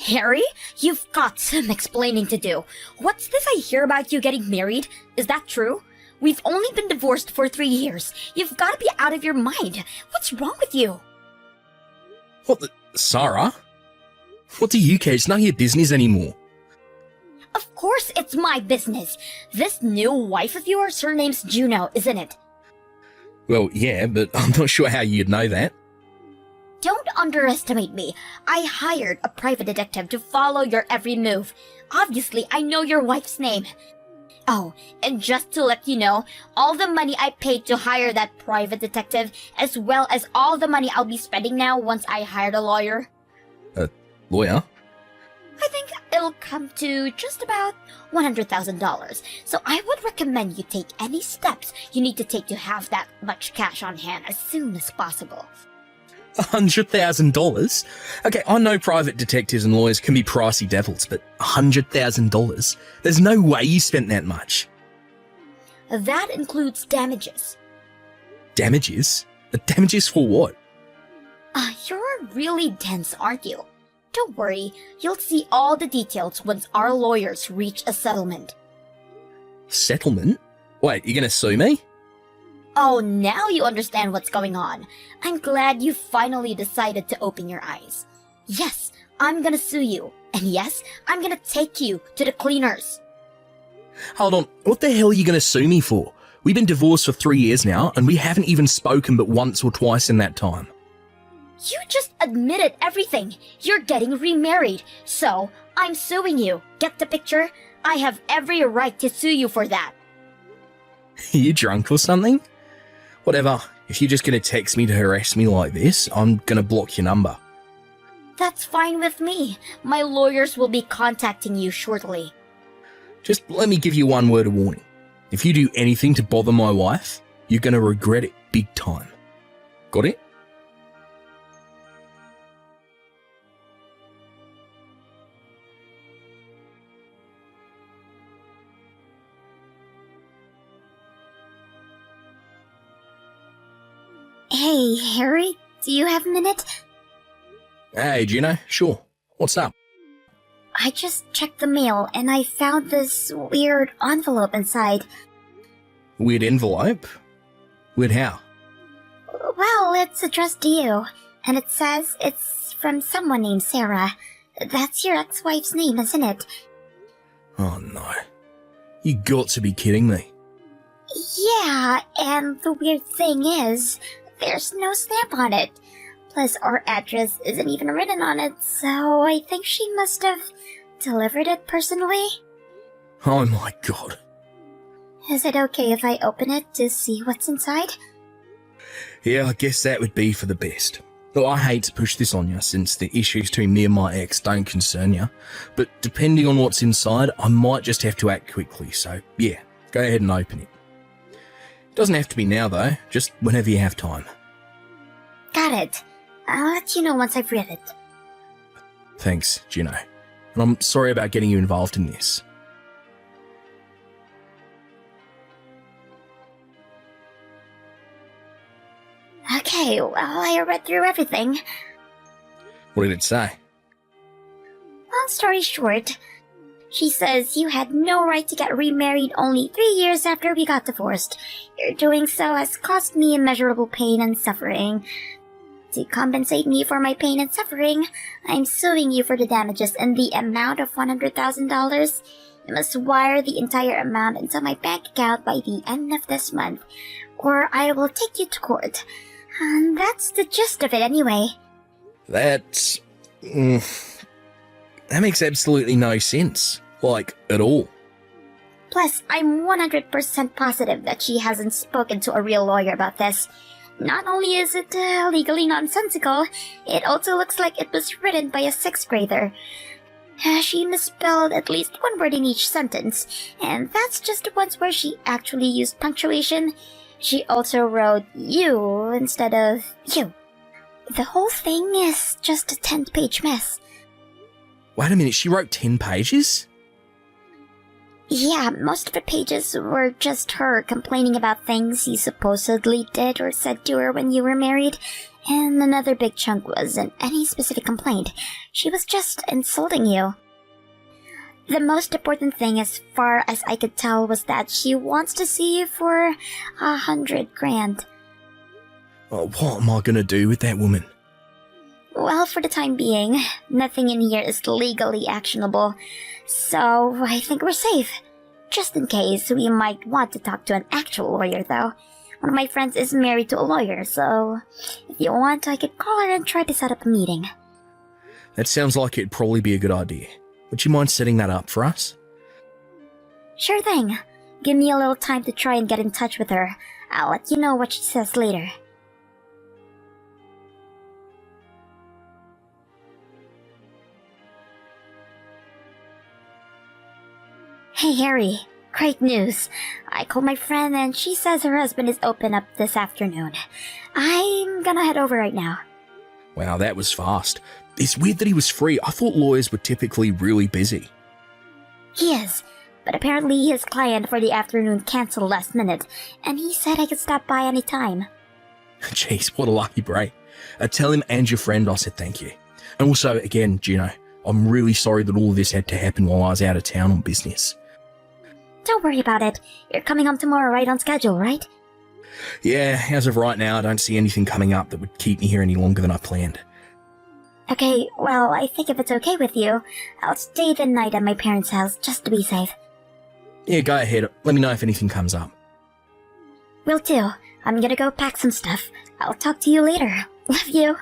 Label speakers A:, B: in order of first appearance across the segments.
A: Harry, you've got some explaining to do. What's this I hear about you getting married? Is that true? We've only been divorced for 3 years. You've got to be out of your mind. What's wrong with you?
B: What the... Sarah? What do you care? It's none of your business anymore.
A: Of course it's my business. This new wife of yours, her name's Juno, isn't it?
B: Well, yeah, but I'm not sure how you'd know that.
A: Don't underestimate me. I hired a private detective to follow your every move. Obviously, I know your wife's name. Oh, and just to let you know, all the money I paid to hire that private detective, as well as all the money I'll be spending now once I hired a lawyer.
B: A lawyer?
A: I think it'll come to just about $100,000. So I would recommend you take any steps you need to take to have that much cash on hand as soon as possible.
B: $100,000? Okay, I know private detectives and lawyers can be pricey devils, but $100,000? There's no way you spent that much.
A: That includes damages.
B: Damages? Damages for what?
A: You're really dense, aren't you? Don't worry, you'll see all the details once our lawyers reach a settlement.
B: Settlement? Wait, you're gonna sue me?
A: Oh, now you understand what's going on. I'm glad you finally decided to open your eyes. Yes, I'm gonna sue you. And yes, I'm gonna take you to the cleaners.
B: Hold on, what the hell are you gonna sue me for? We've been divorced for 3 years now, and we haven't even spoken but once or twice in that time.
A: You just admitted everything. You're getting remarried. So, I'm suing you. Get the picture? I have every right to sue you for that.
B: Are you drunk or something? Whatever, if you're just gonna text me to harass me like this, I'm gonna block your number.
A: That's fine with me. My lawyers will be contacting you shortly.
B: Just let me give you one word of warning. If you do anything to bother my wife, you're gonna regret it big time. Got it?
A: Hey, Harry, do you have a minute?
B: Hey, Gino, sure. What's up?
A: I just checked the mail and I found this weird envelope inside.
B: Weird envelope? Weird how?
A: Well, it's addressed to you, and it says it's from someone named Sarah. That's your ex-wife's name, isn't it?
B: Oh no. You got to be kidding me.
A: Yeah, and the weird thing is, there's no stamp on it. Plus, our address isn't even written on it, so I think she must have delivered it personally.
B: Oh my god.
A: Is it okay if I open it to see what's inside?
B: Yeah, I guess that would be for the best. Look, I hate to push this on you since the issues between me and my ex don't concern you, but depending on what's inside, I might just have to act quickly, so yeah, go ahead and open it. Doesn't have to be now though, just whenever you have time.
A: Got it. I'll let you know once I've read it.
B: Thanks, Gino. And I'm sorry about getting you involved in this.
A: Okay, well, I read through everything.
B: What did it say?
A: Long story short, she says you had no right to get remarried only 3 years after we got divorced. Your doing so has caused me immeasurable pain and suffering. To compensate me for my pain and suffering, I'm suing you for the damages in the amount of $100,000. You must wire the entire amount into my bank account by the end of this month, or I will take you to court. And that's the gist of it anyway.
B: That makes absolutely no sense. Like, at all.
A: Plus, I'm 100% positive that she hasn't spoken to a real lawyer about this. Not only is it legally nonsensical, it also looks like it was written by a 6th grader. She misspelled at least one word in each sentence, and that's just the ones where she actually used punctuation. She also wrote you instead of you. The whole thing is just a 10-page mess.
B: Wait a minute, she wrote 10 pages?
A: Yeah, most of the pages were just her complaining about things you supposedly did or said to her when you were married, And another big chunk wasn't any specific complaint. She was just insulting you. The most important thing, as far as I could tell, was that she wants to see you for 100 grand.
B: Oh, what am I gonna do with that woman?
A: Well, for the time being, nothing in here is legally actionable, so I think we're safe. Just in case, we might want to talk to an actual lawyer, though. One of my friends is married to a lawyer, so if you want, I could call her and try to set up a meeting.
B: That sounds like it'd probably be a good idea. Would you mind setting that up for us?
A: Sure thing. Give me a little time to try and get in touch with her. I'll let you know what she says later. Hey Harry, great news. I called my friend and she says her husband is open up this afternoon. I'm gonna head over right now.
B: Wow, that was fast. It's weird that he was free. I thought lawyers were typically really busy.
A: He is, but apparently his client for the afternoon canceled last minute, and he said I could stop by any time.
B: Jeez, what a lucky break. Tell him and your friend I said thank you. And also, again, Juno, I'm really sorry that all of this had to happen while I was out of town on business.
A: Don't worry about it. You're coming home tomorrow right on schedule, right?
B: Yeah, as of right now, I don't see anything coming up that would keep me here any longer than I planned.
A: Okay, well, I think if it's okay with you, I'll stay the night at my parents' house just to be safe.
B: Yeah, go ahead. Let me know if anything comes up.
A: Will do. I'm gonna go pack some stuff. I'll talk to you later. Love you.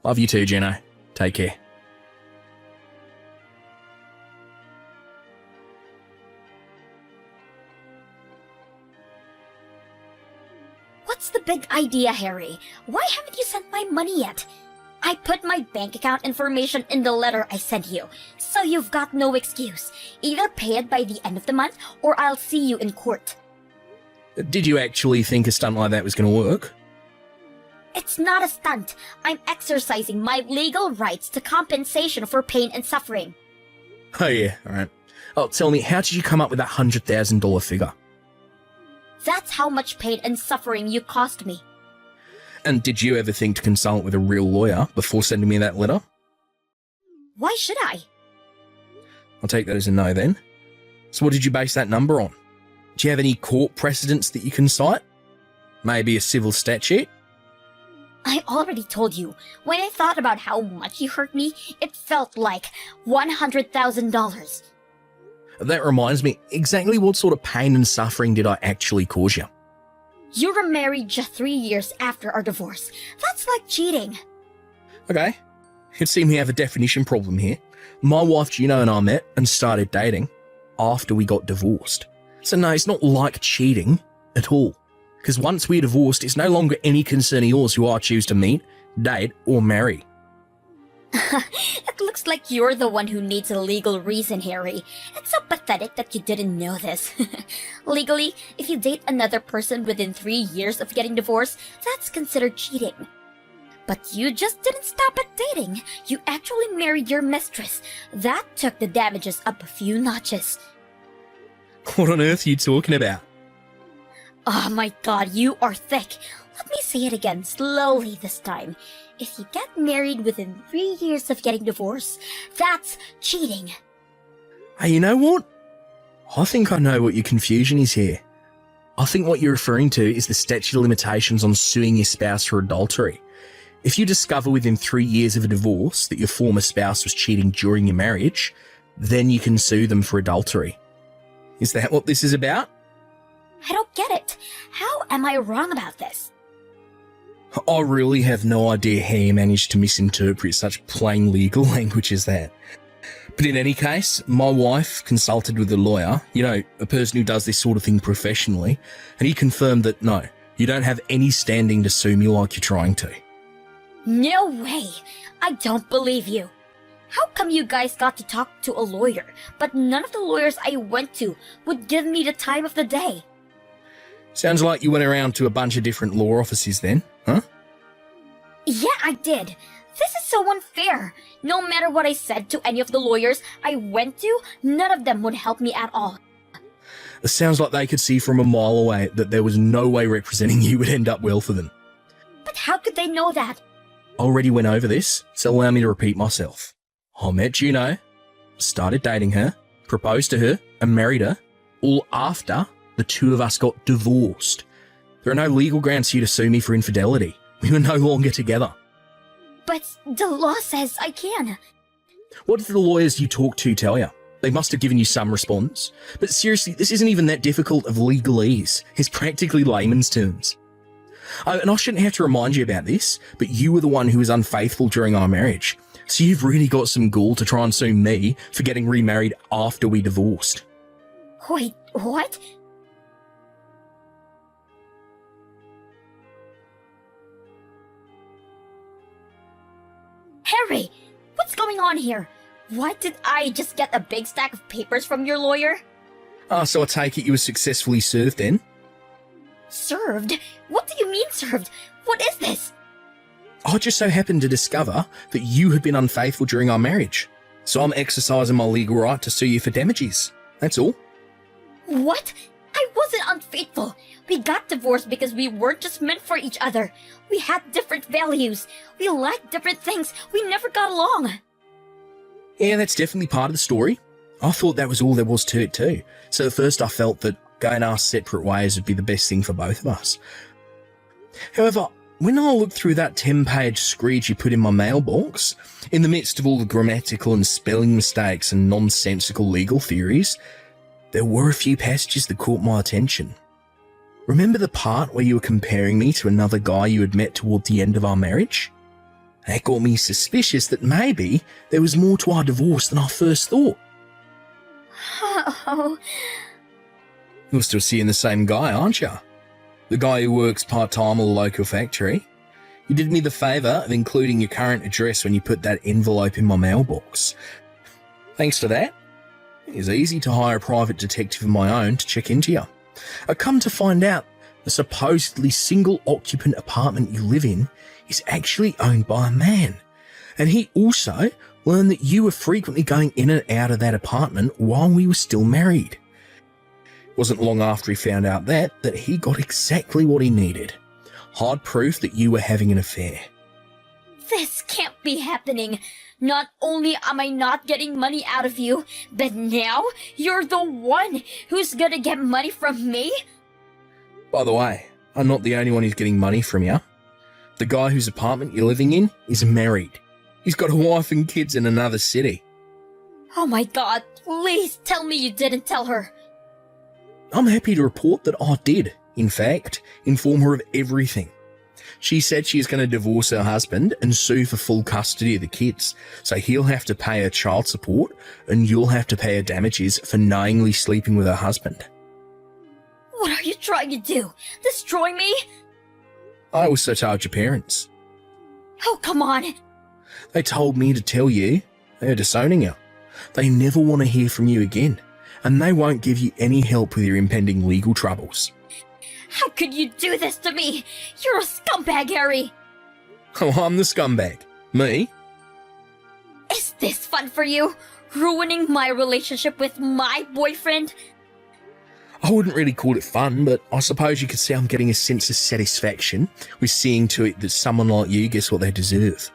B: Love you too, Juno. Take care.
A: What's the big idea, Harry? Why haven't you sent my money yet? I put my bank account information in the letter I sent you, so you've got no excuse. Either pay it by the end of the month, or I'll see you in court.
B: Did you actually think a stunt like that was going to work?
A: It's not a stunt. I'm exercising my legal rights to compensation for pain and suffering.
B: Oh yeah, alright. Oh, tell me, how did you come up with that $100,000 figure?
A: That's how much pain and suffering you cost me.
B: And did you ever think to consult with a real lawyer before sending me that letter?
A: Why should I?
B: I'll take that as a no then. So what did you base that number on? Do you have any court precedents that you can cite? Maybe a civil statute?
A: I already told you, when I thought about how much you hurt me, it felt like $100,000.
B: That reminds me, exactly what sort of pain and suffering did I actually cause you?
A: You were married just 3 years after our divorce. That's like cheating.
B: Okay. It seems we have a definition problem here. My wife Juno and I met and started dating after we got divorced. So no, it's not like cheating at all. Because once we're divorced, it's no longer any concern of yours who I choose to meet, date, or marry.
A: It looks like you're the one who needs a legal reason, Harry. It's so pathetic that you didn't know this. Legally, if you date another person within 3 years of getting divorced, that's considered cheating. But you just didn't stop at dating. You actually married your mistress. That took the damages up a few notches.
B: What on earth are you talking about?
A: Oh my god, you are thick. Let me say it again, slowly this time. If you get married within 3 years of getting divorced, that's cheating.
B: Hey, you know what? I think I know what your confusion is here. I think what you're referring to is the statute of limitations on suing your spouse for adultery. If you discover within 3 years of a divorce that your former spouse was cheating during your marriage, then you can sue them for adultery. Is that what this is about?
A: I don't get it. How am I wrong about this?
B: I really have no idea how you managed to misinterpret such plain legal language as that. But in any case, my wife consulted with a lawyer, a person who does this sort of thing professionally, and he confirmed that no, you don't have any standing to sue me like you're trying to.
A: No way! I don't believe you. How come you guys got to talk to a lawyer, but none of the lawyers I went to would give me the time of the day?
B: Sounds like you went around to a bunch of different law offices then, huh?
A: Yeah, I did. This is so unfair. No matter what I said to any of the lawyers I went to, none of them would help me at all.
B: It sounds like they could see from a mile away that there was no way representing you would end up well for them.
A: But But how could they know that?
B: I already went over this, so allow me to repeat myself. I met Juno, started dating her, proposed to her, and married her, all after the two of us got divorced. There are no legal grounds for you to sue me for infidelity. We were no longer together.
A: But the law says I can.
B: What did the lawyers you talked to tell you? They must have given you some response. But seriously, this isn't even that difficult of legalese. It's practically layman's terms. And I shouldn't have to remind you about this, but you were the one who was unfaithful during our marriage. So you've really got some gall to try and sue me for getting remarried after we divorced.
A: Wait, what? Harry, what's going on here? Why did I just get a big stack of papers from your lawyer?
B: So I take it you were successfully served then?
A: Served? What do you mean served? What is this?
B: I just so happened to discover that you had been unfaithful during our marriage. So I'm exercising my legal right to sue you for damages. That's all.
A: What? I wasn't unfaithful. We got divorced because we weren't just meant for each other. We had different values. We liked different things. We never got along.
B: Yeah, that's definitely part of the story. I thought that was all there was to it too. So at first I felt that going our separate ways would be the best thing for both of us. However, when I looked through that 10-page screed you put in my mailbox, in the midst of all the grammatical and spelling mistakes and nonsensical legal theories, there were a few passages that caught my attention. Remember the part where you were comparing me to another guy you had met toward the end of our marriage? That got me suspicious that maybe there was more to our divorce than I first thought.
A: Oh.
B: You're still seeing the same guy, aren't you? The guy who works part-time at a local factory. You did me the favour of including your current address when you put that envelope in my mailbox. Thanks to that, it's easy to hire a private detective of my own to check into you. I come to find out the supposedly single-occupant apartment you live in is actually owned by a man. And he also learned that you were frequently going in and out of that apartment while we were still married. It wasn't long after he found out that he got exactly what he needed. Hard proof that you were having an affair.
A: This can't be happening. Not only am I not getting money out of you, but now you're the one who's gonna get money from me?
B: By the way, I'm not the only one who's getting money from you. The guy whose apartment you're living in is married. He's got a wife and kids in another city.
A: Oh my god, please tell me you didn't tell her.
B: I'm happy to report that I did, in fact, inform her of everything. She said she is going to divorce her husband and sue for full custody of the kids, so he'll have to pay her child support and you'll have to pay her damages for knowingly sleeping with her husband.
A: What are you trying to do? Destroy me?
B: I also told your parents.
A: Oh, come on.
B: They told me to tell you they're disowning you. They never want to hear from you again, and they won't give you any help with your impending legal troubles.
A: How could you do this to me? You're a scumbag, Harry.
B: Oh, I'm the scumbag. Me?
A: Is this fun for you? Ruining my relationship with my boyfriend?
B: I wouldn't really call it fun, but I suppose you could say I'm getting a sense of satisfaction with seeing to it that someone like you gets what they deserve.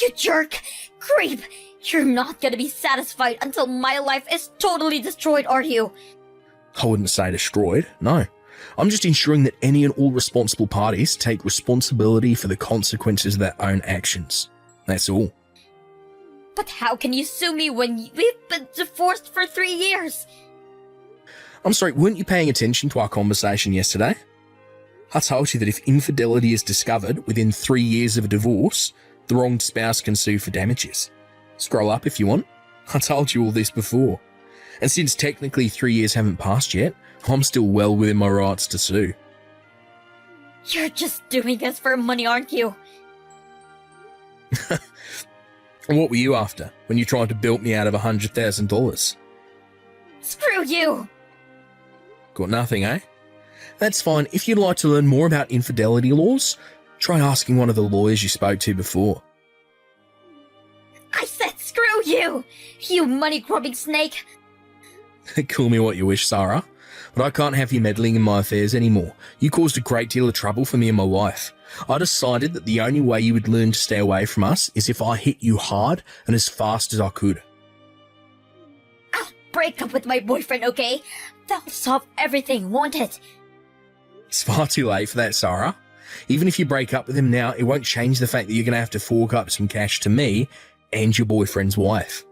A: You jerk! Creep! You're not gonna be satisfied until my life is totally destroyed, are you?
B: I wouldn't say destroyed, no. I'm just ensuring that any and all responsible parties take responsibility for the consequences of their own actions. That's all.
A: But how can you sue me when we've been divorced for 3 years?
B: I'm sorry, weren't you paying attention to our conversation yesterday? I told you that if infidelity is discovered within 3 years of a divorce, the wronged spouse can sue for damages. Scroll up if you want. I told you all this before. And since technically 3 years haven't passed yet, I'm still well within my rights to sue.
A: You're just doing this for money, aren't you?
B: And what were you after when you tried to bilk me out of $100,000?
A: Screw you!
B: Got nothing, eh? That's fine. If you'd like to learn more about infidelity laws, try asking one of the lawyers you spoke to before.
A: I said screw you! You money-grubbing snake!
B: Call me what you wish, Sarah, but I can't have you meddling in my affairs anymore. You caused a great deal of trouble for me and my wife. I decided that the only way you would learn to stay away from us is if I hit you hard and as fast as I could.
A: I'll break up with my boyfriend, okay? That'll solve everything, won't it?
B: It's far too late for that, Sarah. Even if you break up with him now, it won't change the fact that you're going to have to fork up some cash to me and your boyfriend's wife.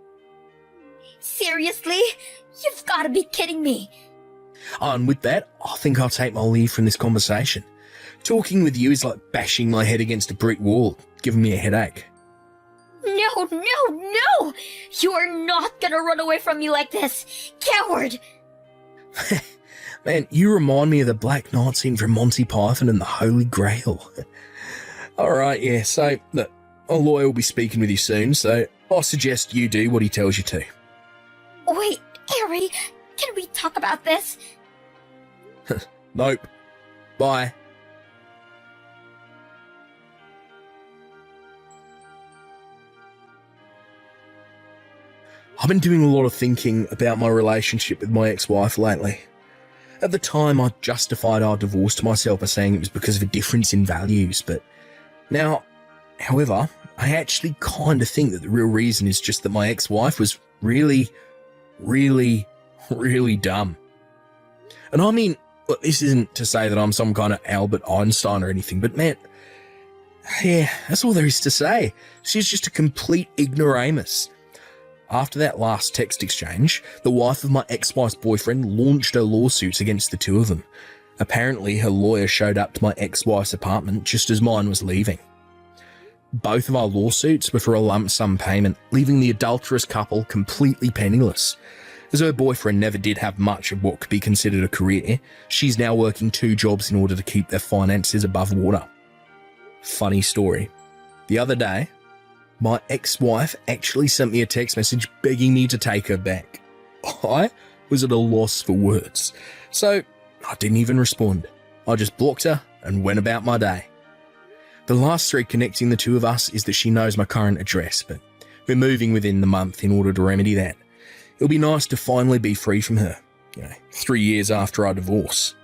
A: Seriously? You've got to be kidding me.
B: And with that, I think I'll take my leave from this conversation. Talking with you is like bashing my head against a brick wall, giving me a headache.
A: No, no, no! You are not gonna run away from me like this! Coward!
B: Man, you remind me of the Black Knight scene from Monty Python and the Holy Grail. Alright, yeah, so, look, a lawyer will be speaking with you soon, so I suggest you do what he tells you to.
A: Wait, Harry, can we talk about this?
B: Nope. Bye. I've been doing a lot of thinking about my relationship with my ex-wife lately. At the time, I justified our divorce to myself by saying it was because of a difference in values, but now, however, I actually kind of think that the real reason is just that my ex-wife was really, really, really dumb. And I mean, look, this isn't to say that I'm some kind of Albert Einstein or anything, but man, yeah, that's all there is to say. She's just a complete ignoramus. After that last text exchange, the wife of my ex-wife's boyfriend launched her lawsuits against the two of them. Apparently, her lawyer showed up to my ex-wife's apartment just as mine was leaving. Both of our lawsuits were for a lump sum payment, leaving the adulterous couple completely penniless. As her boyfriend never did have much of what could be considered a career, she's now working 2 jobs in order to keep their finances above water. Funny story. The other day, my ex-wife actually sent me a text message begging me to take her back. I was at a loss for words, so I didn't even respond. I just blocked her and went about my day. The last thread connecting the two of us is that she knows my current address, but we're moving within the month in order to remedy that. It'll be nice to finally be free from her, 3 years after our divorce.